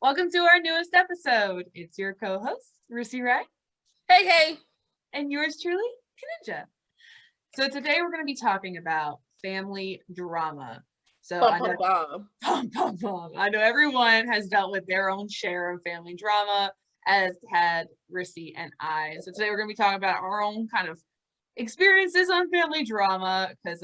Welcome to our newest episode. It's your co-host, Rissy Ray. Hey, hey. And yours truly, Kaninja. So today we're going to be talking about family drama. So Bum, I know, bum, bum. I know everyone has dealt with their own share of family drama, as had Rissy and I. So today we're going to be talking about our own kind of experiences on family drama, because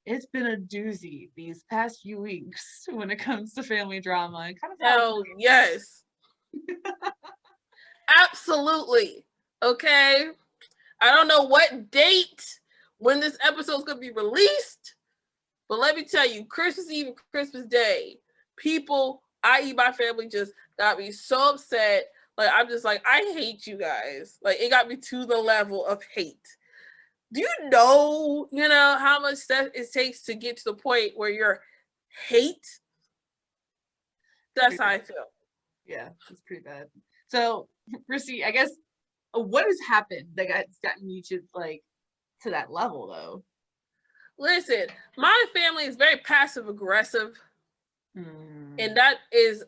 it's been a doozy these past few weeks when it comes to family drama and kind of how Hell yes. Absolutely. Okay. I don't know what date when this episode is going to be released, but let me tell you, Christmas Eve and Christmas Day, people, i.e. my family, just got me so upset. Like, I'm just like, I hate you guys. Like, it got me to the level of hate. Do you know, how much stuff it takes to get to the point where you're hate? That's how I feel. Yeah, it's pretty bad. So, Rissy, I guess what has happened that has gotten you to that level though? Listen, my family is very passive aggressive. And that is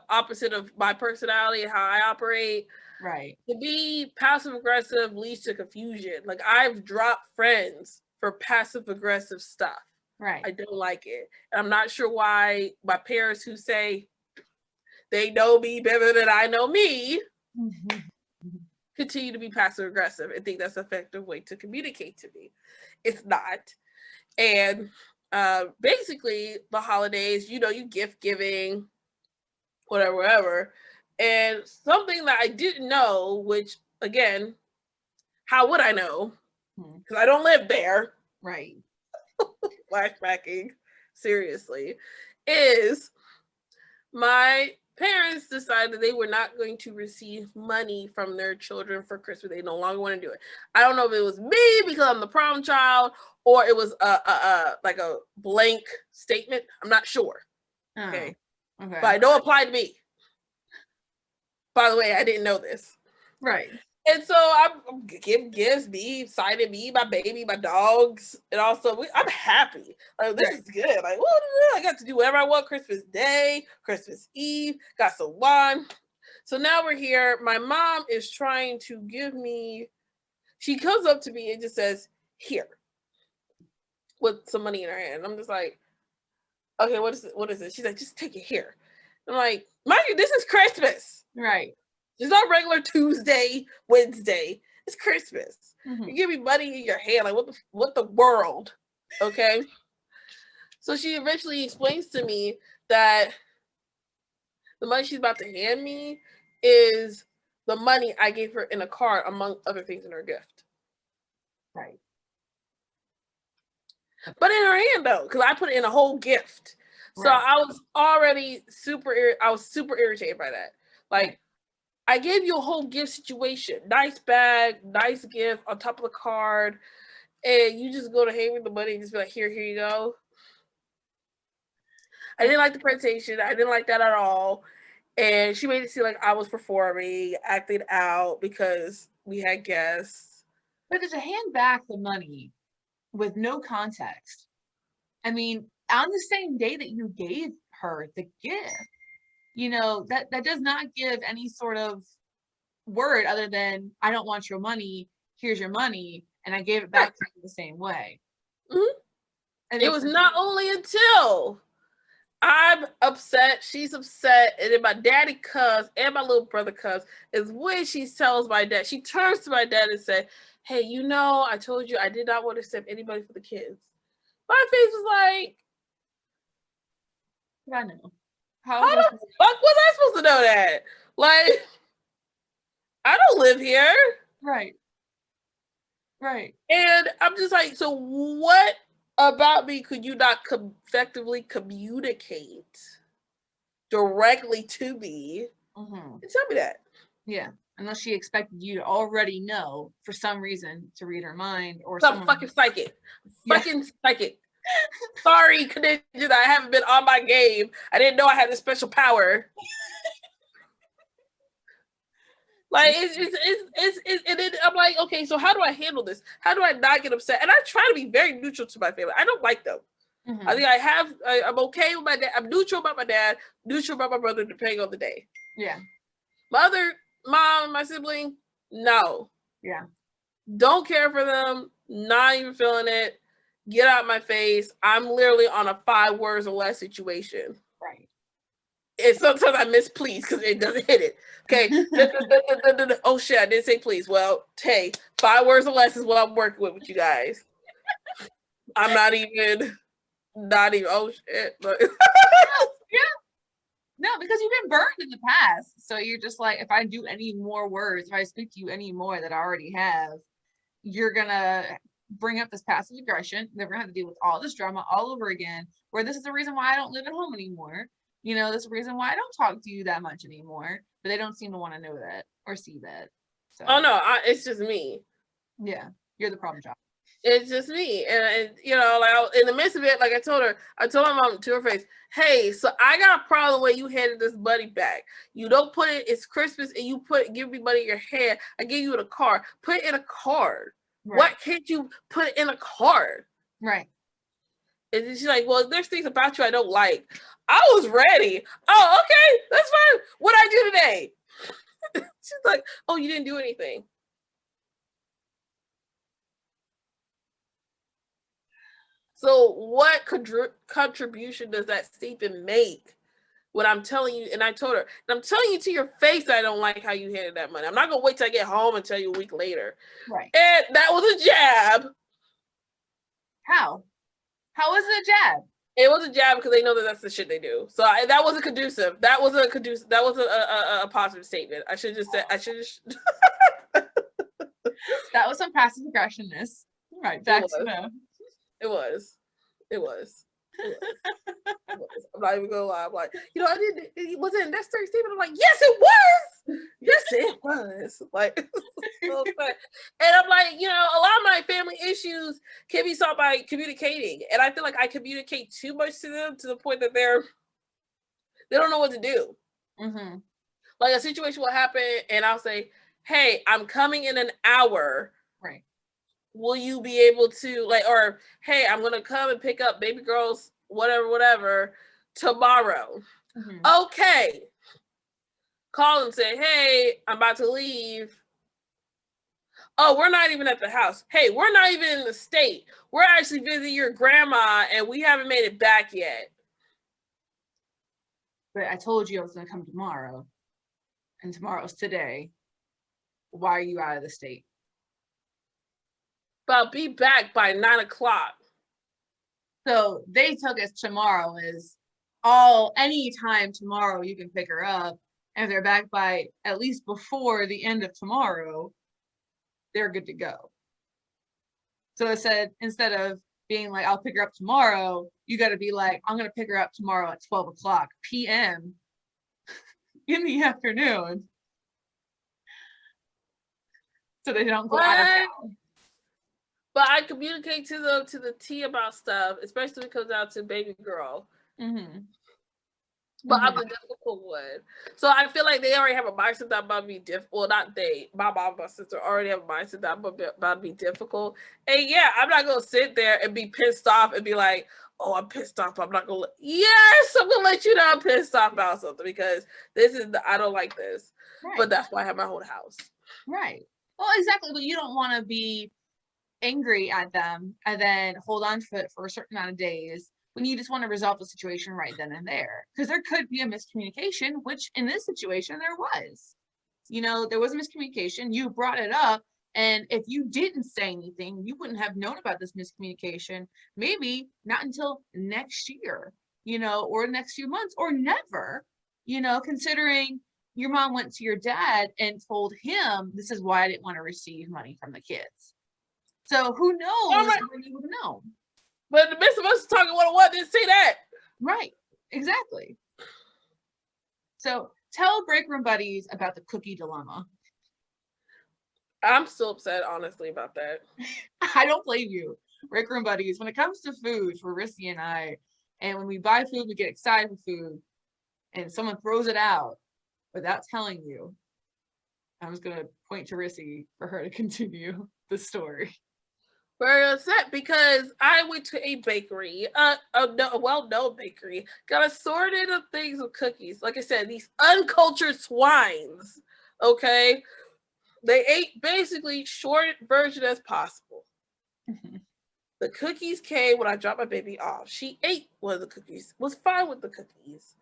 opposite of my personality and how I operate. Right. To be passive aggressive leads to confusion. Like, I've dropped friends for passive aggressive stuff. Right. I don't like it. And I'm not sure why my parents who say they know me better than I know me continue to be passive aggressive and think that's an effective way to communicate to me. It's not. And basically the holidays, you gift giving, whatever. And something that I didn't know, which again, how would I know? Because I don't live there. Right. Flashbacking, seriously, is my parents decided they were not going to receive money from their children for Christmas. They no longer want to do it. I don't know if it was me because I'm the problem child, or it was like a blank statement. I'm not sure. Okay. But I know it applied to me. By the way, I didn't know this. Right. And so I'm give gifts, me, excited, me, my baby, my dogs, and also I'm happy. Like, this is good. Like, I got to do whatever I want. Christmas Day, Christmas Eve, got some wine. So now we're here. My mom is trying to give me. She comes up to me and just says, "Here," with some money in her hand. I'm just like, "Okay, what is it? What is it?" She's like, "Just take it here." I'm like, "Mind you, this is Christmas." Right. It's not regular Tuesday, Wednesday. It's Christmas. You give me money in your hand, like what the world, okay? So she eventually explains to me that the money she's about to hand me is the money I gave her in a card, among other things in her gift. Right. But in her hand though, because I put it in a whole gift. So right. I was already super irritated by that. Like, I gave you a whole gift situation. Nice bag, nice gift on top of the card. And you just go to hand me the money and just be like, here you go. I didn't like the presentation. I didn't like that at all. And she made it seem like I was performing, acting out because we had guests. But to hand back the money with no context, I mean, on the same day that you gave her the gift, that does not give any sort of word other than, I don't want your money, here's your money, and I gave it back to you the same way. And it was not only until I'm upset, she's upset, and then my daddy comes and my little brother comes, is when she tells my dad, she turns to my dad and said, "Hey, I told you I did not want to accept anybody for the kids." My face was like, I know. How the fuck was I supposed to know that? Like, I don't live here. Right. And I'm just like, so what about me could you not effectively communicate directly to me and tell me that? Yeah. Unless she expected you to already know for some reason to read her mind or some fucking psychic. Fucking psychic. Sorry, Kaninja, that I haven't been on my game. I didn't know I had this special power. Like, it's and then I'm like, okay, so how do I handle this? How do I not get upset? And I try to be very neutral to my family. I don't like them. I think I'm okay with my dad. I'm neutral about my dad, neutral about my brother, depending on the day. Yeah. My other mom, my sibling, no. Yeah. Don't care for them. Not even feeling it. Get out my face. I'm literally on a 5 words or less situation. Right. And sometimes I miss please because it doesn't hit it. Okay. Oh shit, I didn't say please. Well, hey, 5 words or less is what I'm working with you guys. I'm not even oh shit. But Yeah. No, because you've been burned in the past. So you're just like, if I do any more words, if I speak to you any more that I already have, you're gonna bring up this passive aggression. They're gonna have to deal with all this drama all over again. Where this is the reason why I don't live at home anymore. You know, this is the reason why I don't talk to you that much anymore. But they don't seem to want to know that or see that. So oh no, it's just me. Yeah, you're the problem child. It's just me, and you know, like in the midst of it, like I told my mom to her face, hey, so I got a problem where you handed this money back. You don't put it. It's Christmas, and you give me money in your hand. I give you in a card. Put it in a card. Right. Why can't you put it in a card? Right. And she's like, well, there's things about you I don't like. I was ready. Oh, okay, that's fine. What'd I do today? She's like, oh, you didn't do anything. So what contribution does that statement make when I'm telling you, and I told her, and I'm telling you to your face that I don't like how you handled that money. I'm not going to wait till I get home and tell you a week later. Right. And that was a jab. How? How was it a jab? It was a jab because they know that that's the shit they do. So that wasn't conducive. That wasn't conducive. That wasn't a positive statement. I should just said, That was some passive aggressionness. Right. Back to them. It was. I'm not even gonna lie. I'm like, you know, it wasn't a necessary statement. I'm like, yes, it was. Yes, it was. Like, and I'm like, you know, a lot of my family issues can be solved by communicating. And I feel like I communicate too much to them to the point that they don't know what to do. Mm-hmm. Like a situation will happen and I'll say, hey, I'm coming in an hour. Right. Will you be able to or hey, I'm gonna come and pick up baby girls, whatever, tomorrow. Mm-hmm. Okay. Call and say, hey, I'm about to leave. Oh, we're not even at the house. Hey, we're not even in the state. We're actually visiting your grandma and we haven't made it back yet. But I told you I was gonna come tomorrow. And tomorrow's today. Why are you out of the state? But I'll be back by 9:00. So they took us tomorrow as any time tomorrow you can pick her up. And if they're back by at least before the end of tomorrow, they're good to go. So it said, instead of being like, I'll pick her up tomorrow, you got to be like, I'm going to pick her up tomorrow at 12:00 p.m. in the afternoon. So they don't go out of town. But I communicate to them to the T about stuff, especially when it comes down to baby girl. Mm-hmm. But I'm the difficult one. So I feel like they already have a mindset that I'm about to be difficult. Well, not they. My mom and my sister already have a mindset that I'm about to be difficult. And yeah, I'm not going to sit there and be pissed off and be like, oh, I'm pissed off. I'm not going to yes, I'm going to let you know I'm pissed off about something because I don't like this. Right. But that's why I have my own house. Right. Well, exactly. But you don't want to be angry at them and then hold on to it for a certain amount of days when you just want to resolve the situation right then and there, because there could be a miscommunication, which in this situation there was. You know, there was a miscommunication. You brought it up, and if you didn't say anything, you wouldn't have known about this miscommunication, maybe not until next year, you know, or the next few months, or never, you know, considering your mom went to your dad and told him, this is why I didn't want to receive money from the kids. So who knows when you would know. But in the midst of us talking one-on-one, didn't say that. Right. Exactly. So tell Break Room Buddies about the cookie dilemma. I'm still upset, honestly, about that. I don't blame you. Break Room Buddies, when it comes to food for Rissy and I, and when we buy food, we get excited for food, and someone throws it out without telling you, I'm just going to point to Rissy for her to continue the story. Very upset because I went to a bakery, a well-known bakery, got assorted of things of cookies. Like I said, these uncultured swines, okay? They ate basically short version as possible. Mhm. The cookies came when I dropped my baby off. She ate one of the cookies, was fine with the cookies.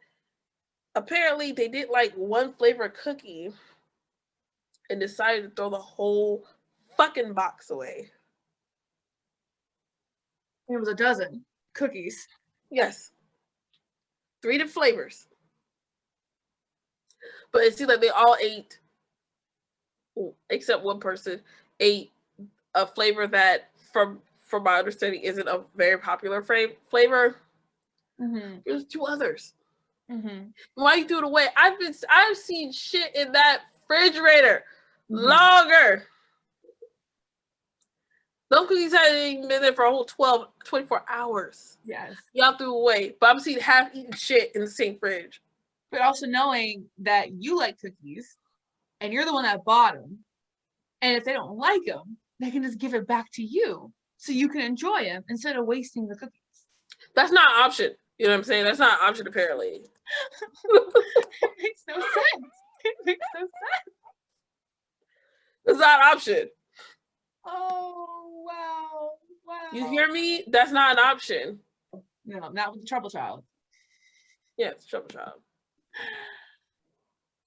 Apparently, they didn't like one flavor of cookie and decided to throw the whole fucking box away. It was a dozen cookies. Yes, 3 different flavors. But it seemed like they all ate, except one person, ate a flavor that, from my understanding, isn't a very popular flavor. Mm-hmm. There's 2 others. Mm-hmm. Why you threw it away? I've seen shit in that refrigerator Mm-hmm. longer. Those cookies hadn't been there for a whole 24 hours. Yes. Y'all threw away. But I'm seeing half-eaten shit in the same fridge. But also knowing that you like cookies and you're the one that bought them, and if they don't like them, they can just give it back to you so you can enjoy them instead of wasting the cookies. That's not an option. You know what I'm saying? That's not an option, apparently. It makes no sense. It makes no sense. That's not an option. Oh, wow. Wow. You hear me? That's not an option. No, not with the trouble child. Yeah, it's trouble child.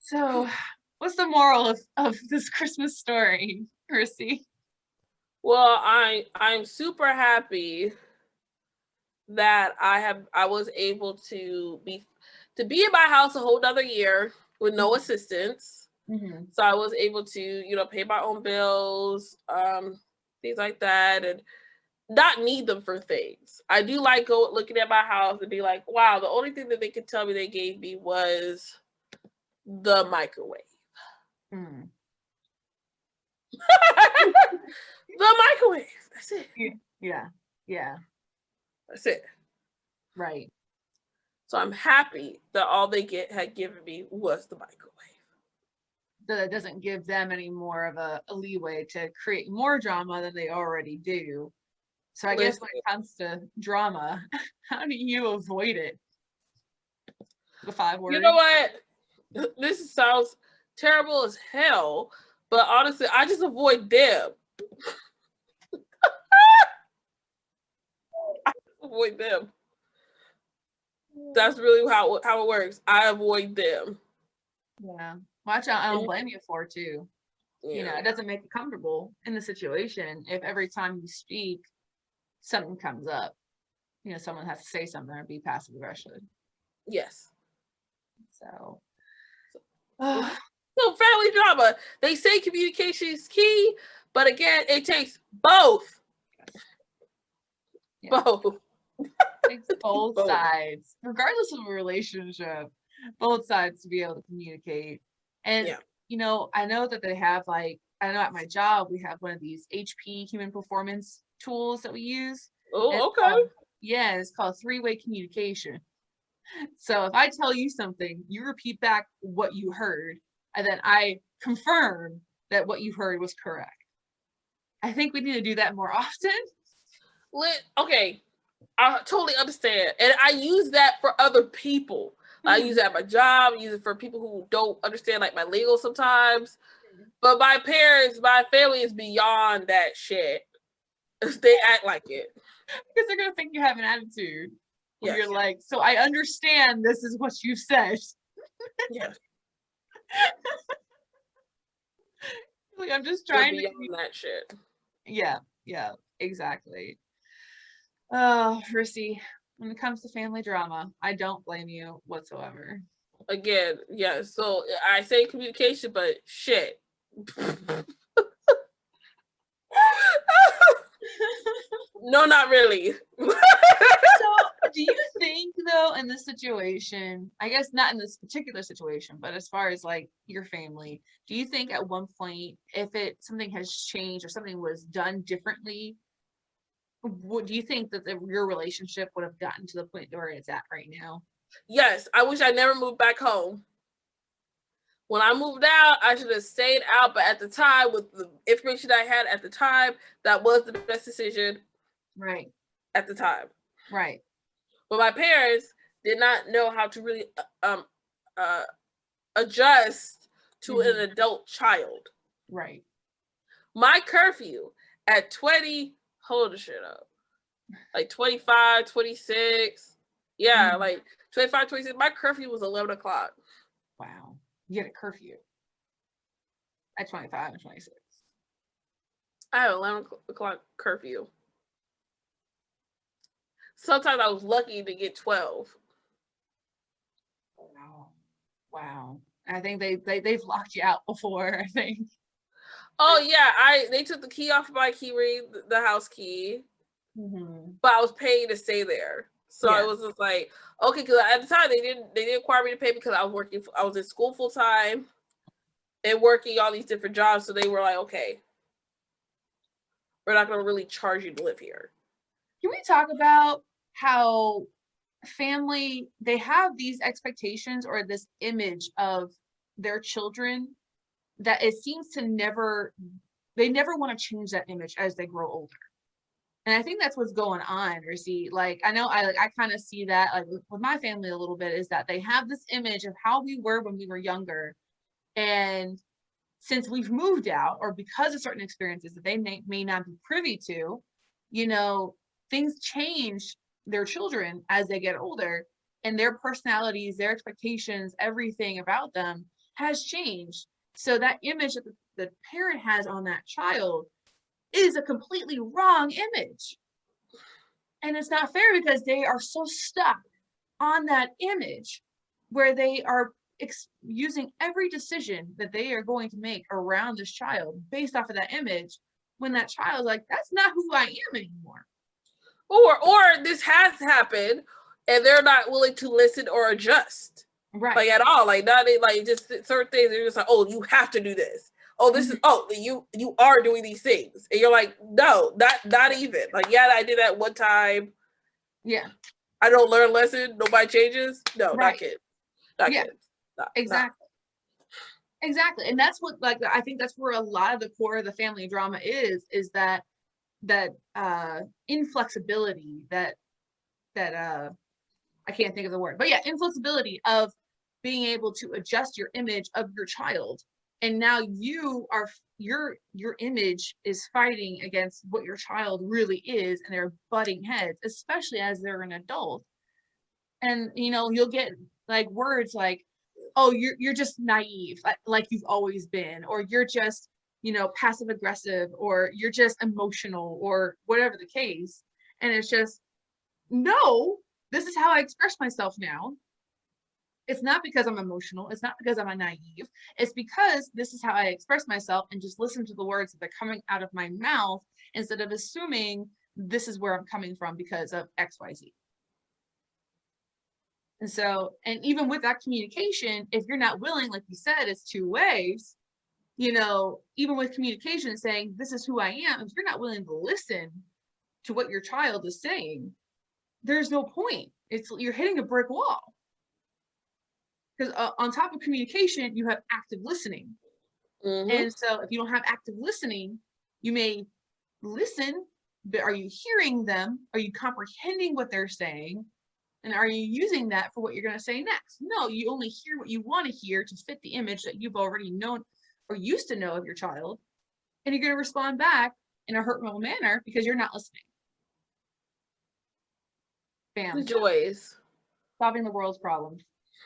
So, what's the moral of this Christmas story, Rissy? Well, I'm super happy that I was able to be in my house a whole nother year with no assistance. Mm-hmm. So I was able to, pay my own bills, things like that, and not need them for things. I do like looking at my house and be like, wow, the only thing that they could tell me they gave me was the microwave. Mm. The microwave. That's it. Yeah. Yeah. That's it. Right. So I'm happy that all they had given me was the microwave. So that doesn't give them any more of a leeway to create more drama than they already do. So I guess when it comes to drama, how do you avoid it? The 5 words. You know what? This sounds terrible as hell, but honestly, I just avoid them. I avoid them. That's really how it works. I avoid them. Yeah. Watch out. I don't blame you for too. Yeah. It doesn't make you comfortable in the situation if every time you speak, something comes up. Someone has to say something or be passive aggressive. Yes. So So family drama. They say communication is key, but again, it takes both. Yeah. Both. Takes both sides, regardless of a relationship, both sides to be able to communicate. And I know that they have I know at my job we have one of these HP human performance tools that we use. Oh, okay. It's called 3-way communication. So if I tell you something, you repeat back what you heard, and then I confirm that what you heard was correct. I think we need to do that more often. Okay, I totally understand. And I use that for other people. I use it at my job, I use it for people who don't understand my lingo sometimes. But my family is beyond that shit. They act like it. Because they're gonna think you have an attitude. Yes. You're like, so I understand this is what you said. Yes. I'm just trying to beyond that shit. Yeah, exactly. Oh, Rissy, when it comes to family drama, I don't blame you whatsoever. Again, yeah. So I say communication, but shit. No, not really. So, do you think though, in this situation, I guess not in this particular situation, but as far as your family, do you think at one point, if something has changed or something was done differently, do you think that your relationship would have gotten to the point where it's at right now? Yes, I wish I never moved back home. When I moved out, I should have stayed out. But at the time, with the information I had at the time, that was the best decision. Right. At the time. Right. But my parents did not know how to really adjust to an adult child. Right. My curfew at 20, hold the shit up. Like 25, 26. Yeah, like 25, 26. My curfew was 11 o'clock. Wow. You had a curfew at 25 and 26. I had an 11 o'clock curfew. Sometimes I was lucky to get 12. Wow. Wow. I think they've locked you out before, I think. Oh yeah, they took the key off my key ring, the house key. But I was paying to stay there. So it was just like, okay, because at the time they didn't require me to pay because I was in school full time and working all these different jobs. So they were like, okay, we're not gonna really charge you to live here. Can we talk about how family, they have these expectations or this image of their children that it seems to they never want to change that image as they grow older. And I think that's what's going on, Rissy. Like, I know I kind of see that like with my family a little bit, is that they have this image of how we were when we were younger. And since we've moved out, or because of certain experiences that they may not be privy to, things change their children as they get older, and their personalities, their expectations, everything about them has changed. So that image that the parent has on that child is a completely wrong image. And it's not fair because they are so stuck on that image where they are using every decision that they are going to make around this child based off of that image, when that child is like, that's not who I am anymore. Or this has happened and they're not willing to listen or adjust. Right. Like at all. Like not like just certain things, they're just like, oh, you have to do this. Oh, this is you are doing these things. And you're like, no, not even. Like, yeah, I did that one time. Yeah. I don't learn lesson, nobody changes. No, not kids. Not kids. Exactly. Exactly. And that's what, like, I think that's where a lot of the core of the family drama is that inflexibility, that I can't think of the word, but yeah, inflexibility of being able to adjust your image of your child. And now your image is fighting against what your child really is, and they're butting heads, especially as they're an adult. And you'll get like words like, oh, you're just naive, like you've always been, or you're just passive aggressive, or you're just emotional, or whatever the case. And it's just, no, this is how I express myself now. It's not because I'm emotional. It's not because I'm a naive. It's because this is how I express myself, and just listen to the words that are coming out of my mouth instead of assuming this is where I'm coming from because of XYZ. And so, and even with that communication, if you're not willing, like you said, it's two ways, even with communication saying, this is who I am, if you're not willing to listen to what your child is saying, there's no point. You're hitting a brick wall. Because on top of communication, you have active listening. And so if you don't have active listening, you may listen, but are you hearing them? Are you comprehending what they're saying? And are you using that for what you're going to say next? No, you only hear what you want to hear to fit the image that you've already known or used to know of your child. And you're going to respond back in a hurtful manner because you're not listening. Bam. The joys. Solving the world's problems.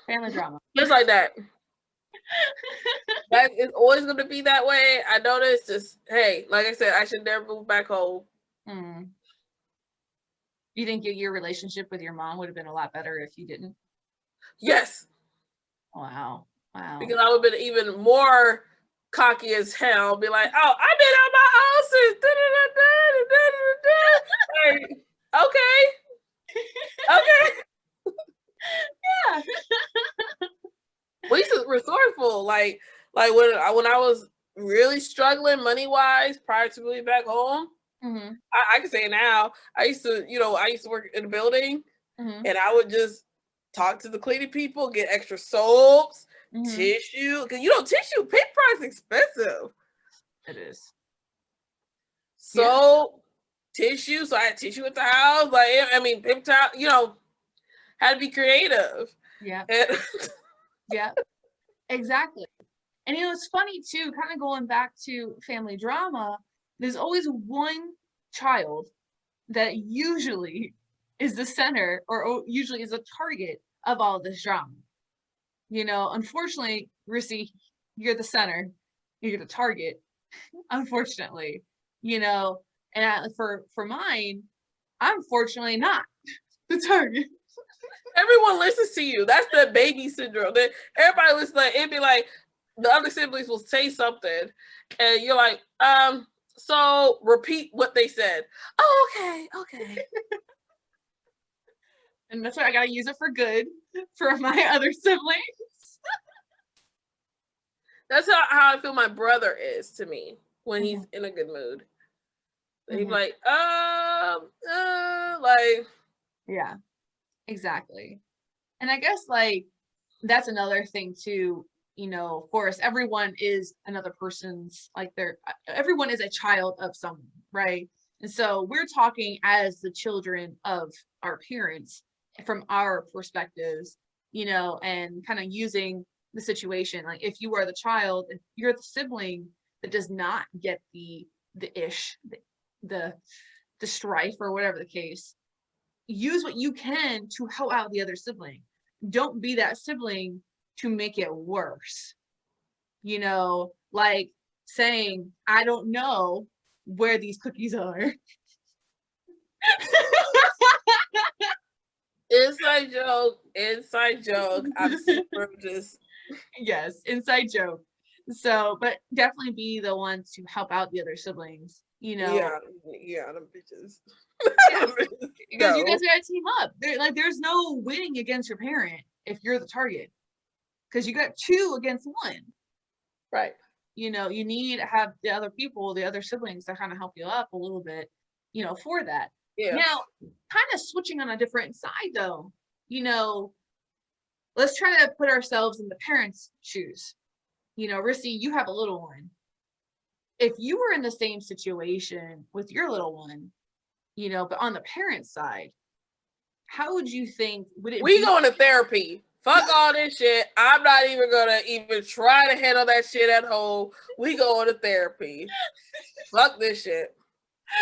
Family drama. Just like that. That is always going to be that way. I noticed just, hey, like I said, I should never move back home. You think your relationship with your mom would have been a lot better if you didn't? Yes. Wow. Because I would have been even more cocky as hell. Be like, oh, I've been on my own since. Like, okay. Yeah. We used to be resourceful. Like when I was really struggling money wise prior to moving back home. I can say now, I used to work in a building, and I would just talk to the cleaning people, get extra soaps, tissue, because you know tissue paper is expensive. It is. So tissue, so I had tissue at the house. Like I mean, paper towel. You know, had to be creative. Yeah. And Yeah. Exactly. And you know, it's funny too, kind of going back to family drama, there's always one child that usually is the center or usually is a target of all this drama. You know, unfortunately, Rissy, you're the center, you're the target, unfortunately, you know, and for mine, I'm fortunately not the target. everyone listens to you. That's the baby syndrome. Everybody listens. Like it'd be like the other siblings will say something, and you're like, so repeat what they said. Oh, okay. And that's why I gotta use it for good for my other siblings. That's how I feel my brother is to me when he's in a good mood. He's like, like. Yeah, exactly. And I guess like that's another thing too, you know, of course, everyone is another person's like everyone is a child of someone, right? And so we're talking as the children of our parents from our perspectives, you know, and kind of using the situation. Like if you are the child, if you're the sibling that does not get the ish, the strife or whatever the case, use what you can to help out the other sibling. Don't be that sibling to make it worse. You know, like saying, I don't know where these cookies are. Inside joke. I'm super just. Yes, inside joke. So, but definitely be the ones to help out the other siblings, you know. Yeah, them bitches. Yeah. Because you guys gotta team up. There's no winning against your parent if you're the target. Because you got two against one. Right. You know, you need to have the other people, the other siblings to kind of help you up a little bit, you know, for that. Yeah. Now, kind of switching on a different side though, you know, let's try to put ourselves in the parents' shoes. You know, Rissy, you have a little one. If you were in the same situation with your little one, you know, but on the parent side, how would you think would it we be? going to therapy? Fuck all this shit. I'm not even gonna even try to handle that shit at home. We going to therapy. Fuck this shit.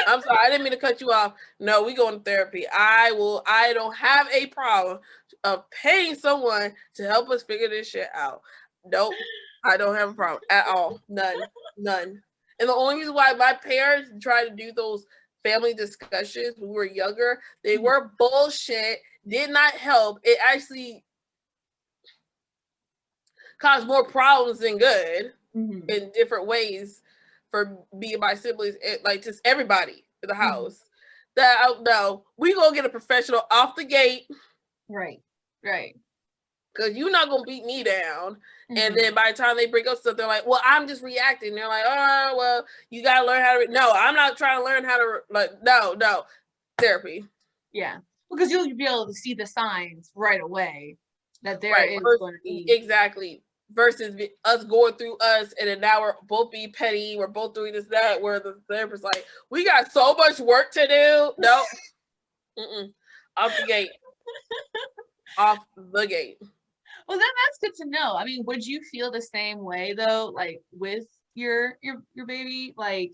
I'm sorry, I didn't mean to cut you off. No, we going to therapy. I don't have a problem of paying someone to help us figure this shit out. Nope. I don't have a problem at all. None. And the only reason why my parents tried to do those family discussions when we were younger, they were bullshit, did not help. It actually caused more problems than good in different ways for me and my siblings, like just everybody in the house. That no, we gonna get a professional off the gate. Right. Because you're not gonna beat me down. And then by the time they bring up stuff, they're like, well, I'm just reacting. They're like, oh, well, you gotta learn how to no, I'm not trying to learn how to no. Therapy. Yeah. Because you'll be able to see the signs right away that there is going to be exactly. Versus us going through us, and then now we're both being petty. We're both doing this, that. Where the therapist's like, "We got so much work to do." No, off the gate, off the gate. Well, then that's good to know. I mean, would you feel the same way though, like with your baby? Like,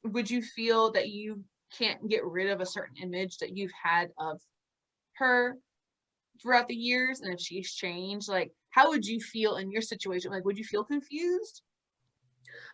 would you feel that you can't get rid of a certain image that you've had of her throughout the years, and if she's changed, like? How would you feel in your situation? Like, would you feel confused?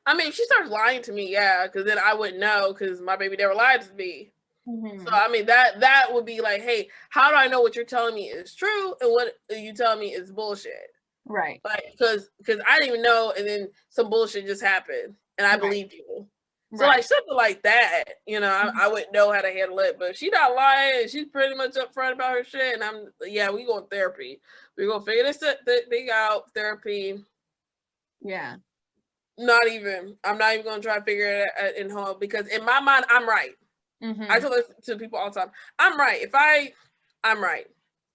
I mean, if she starts lying to me, yeah, because then I wouldn't know because my baby never lied to me. So I mean, that would be like, hey, how do I know what you're telling me is true and what you telling me is bullshit? Right. Like, because I didn't even know, and then some bullshit just happened, and I believed you. So like something like that, you know, I wouldn't know how to handle it. But she not lying. She's pretty much upfront about her shit. And we going therapy. We're gonna figure this thing out. Therapy. Yeah. I'm not even gonna try to figure it out in home because in my mind I'm right. I tell this to people all the time. I'm right. I'm right.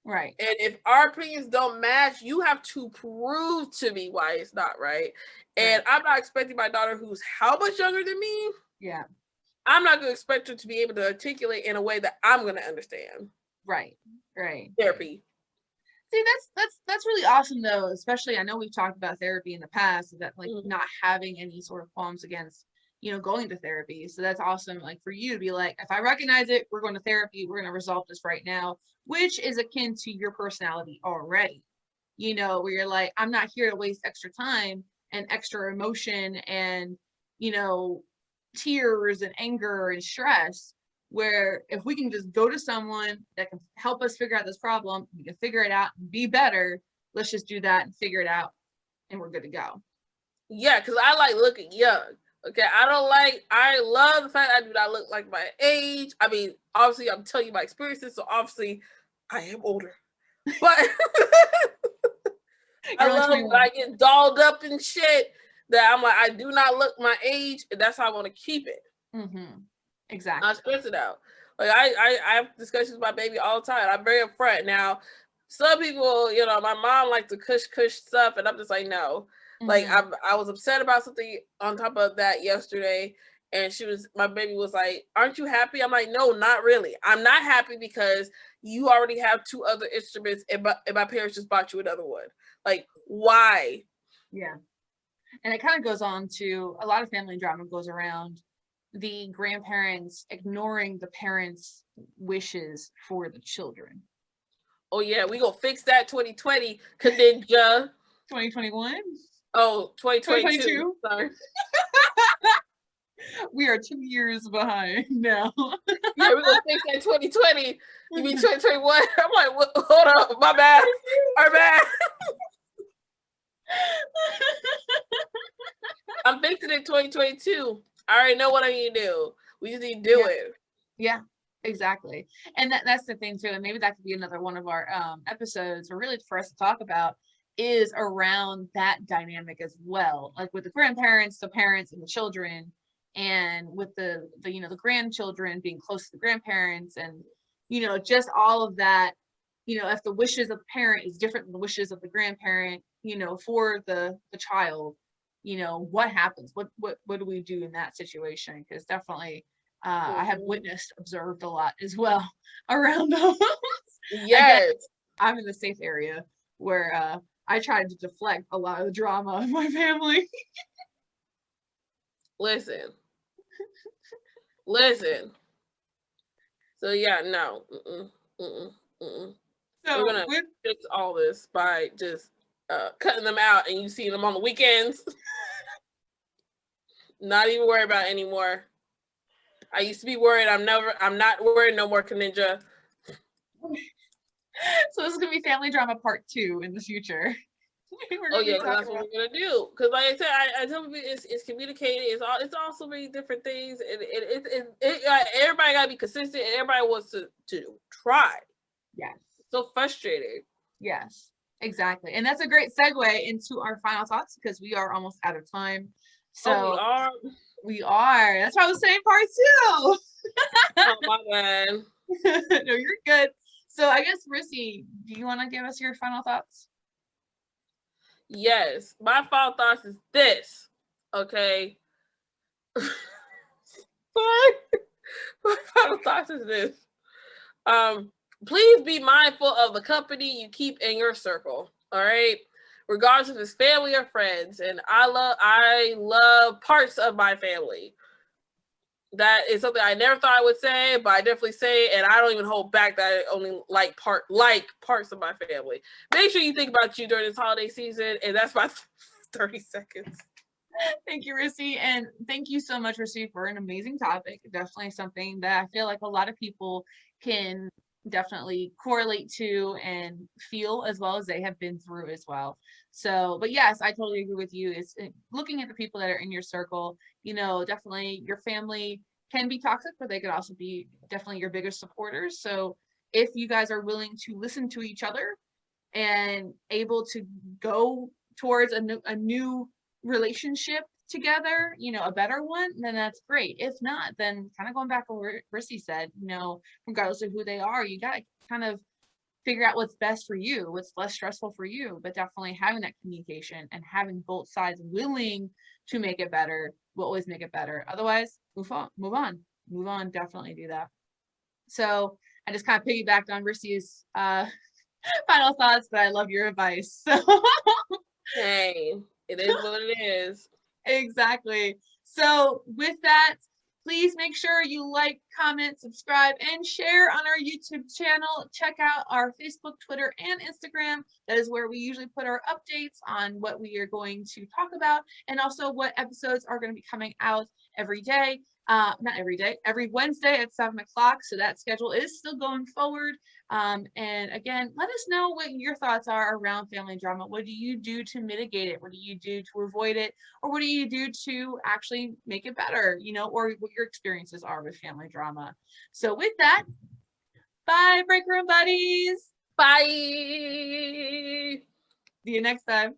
Right. And if our opinions don't match, you have to prove to me why it's not right. And Right. I'm not expecting my daughter, who's how much younger than me, Yeah. I'm not going to expect her to be able to articulate in a way that I'm going to understand. Right. Right. Therapy. See, that's really awesome though, especially I know we've talked about therapy in the past, that like not having any sort of qualms against, going to therapy. So that's awesome. Like for you to be like, if I recognize it, we're going to therapy, we're going to resolve this right now, which is akin to your personality already, where you're like, I'm not here to waste extra time and extra emotion and, you know, tears and anger and stress, where if we can just go to someone that can help us figure out this problem, we can figure it out and be better. Let's just do that and figure it out and we're good to go. Yeah, because I like looking young. Okay, I love the fact I do not look like my age. I mean, obviously, I'm telling you my experiences, so obviously, I am older. But I love when I get dolled up and shit, that I'm like, I do not look my age, and that's how I want to keep it. Mm-hmm. Exactly. Not stress it out. Like I have discussions with my baby all the time. I'm very upfront. Now, some people, my mom likes to cush stuff, and I'm just like, no. Like I was upset about something on top of that yesterday, and my baby was like, "Aren't you happy?" I'm like, "No, not really. I'm not happy because you already have 2 other instruments, and my parents just bought you another one. Like, why?" Yeah. And it kind of goes on to a lot of family drama goes around the grandparents ignoring the parents' wishes for the children. Oh yeah, we gonna fix that 2020, Kaninja. 2021? Oh, 2022. Sorry. We are 2 years behind now. Yeah, we're gonna fix that 2020. You mean 2021? I'm like, what? Hold up, my bad. Our bad. I'm fixing it 2022. I already know what I need to do. We just need to do it. Yeah, exactly. And that's the thing too. And maybe that could be another one of our episodes, or really for us to talk about, is around that dynamic as well. Like with the grandparents, the parents, and the children, and with the the grandchildren being close to the grandparents, and just all of that. If the wishes of the parent is different than the wishes of the grandparent, for the child, what happens? What do we do in that situation? Because definitely I have witnessed, observed a lot as well around those. Yes. Again, I'm in the safe area where I tried to deflect a lot of the drama of my family. Listen. So yeah, no. So we're gonna fix all this by just cutting them out, and you see them on the weekends. Not even worried about it anymore. I used to be worried. I'm not worried no more, Kaninja. So this is gonna be family drama part 2 in the future. Oh yeah, that's what we're gonna do. Because like I said, I tell people it's communicating. It's also many different things, and everybody gotta be consistent, and everybody wants to try. Yes. So frustrated. Yes, exactly, and that's a great segue into our final thoughts because we are almost out of time. So we are. That's why I was saying part 2. Oh my bad. No, you're good. So I guess Rissy, do you want to give us your final thoughts? Yes, my final thoughts is this. Okay. My final thoughts is this. Please be mindful of the company you keep in your circle. All right. Regardless if it's family or friends. And I love parts of my family. That is something I never thought I would say, but I definitely say it, and I don't even hold back that I only like parts of my family. Make sure you think about you during this holiday season, and that's my 30 seconds. Thank you, Rissy, and thank you so much, Rissy, for an amazing topic. Definitely something that I feel like a lot of people can definitely correlate to and feel as well as they have been through as well. So, but yes, I totally agree with you. It's looking at the people that are in your circle. Definitely your family can be toxic, but they could also be definitely your biggest supporters. So if you guys are willing to listen to each other and able to go towards a new relationship together, a better one, then that's great. If not, then kind of going back to what Rissy said, regardless of who they are, you got to kind of figure out what's best for you, what's less stressful for you, but definitely having that communication and having both sides willing to make it better will always make it better. Otherwise, move on, definitely do that. So I just kind of piggybacked on Rissy's final thoughts, but I love your advice. So Hey, it is what it is. exactly. So with that, please make sure you like, comment, subscribe, and share on our YouTube channel. Check out our Facebook, Twitter, and Instagram. That is where we usually put our updates on what we are going to talk about, and also what episodes are going to be coming out every day. Not every day, every Wednesday at 7 o'clock. So that schedule is still going forward. And again, let us know what your thoughts are around family drama. What do you do to mitigate it? What do you do to avoid it? Or what do you do to actually make it better, you know, or what your experiences are with family drama. So with that, bye, break room buddies. Bye. See you next time.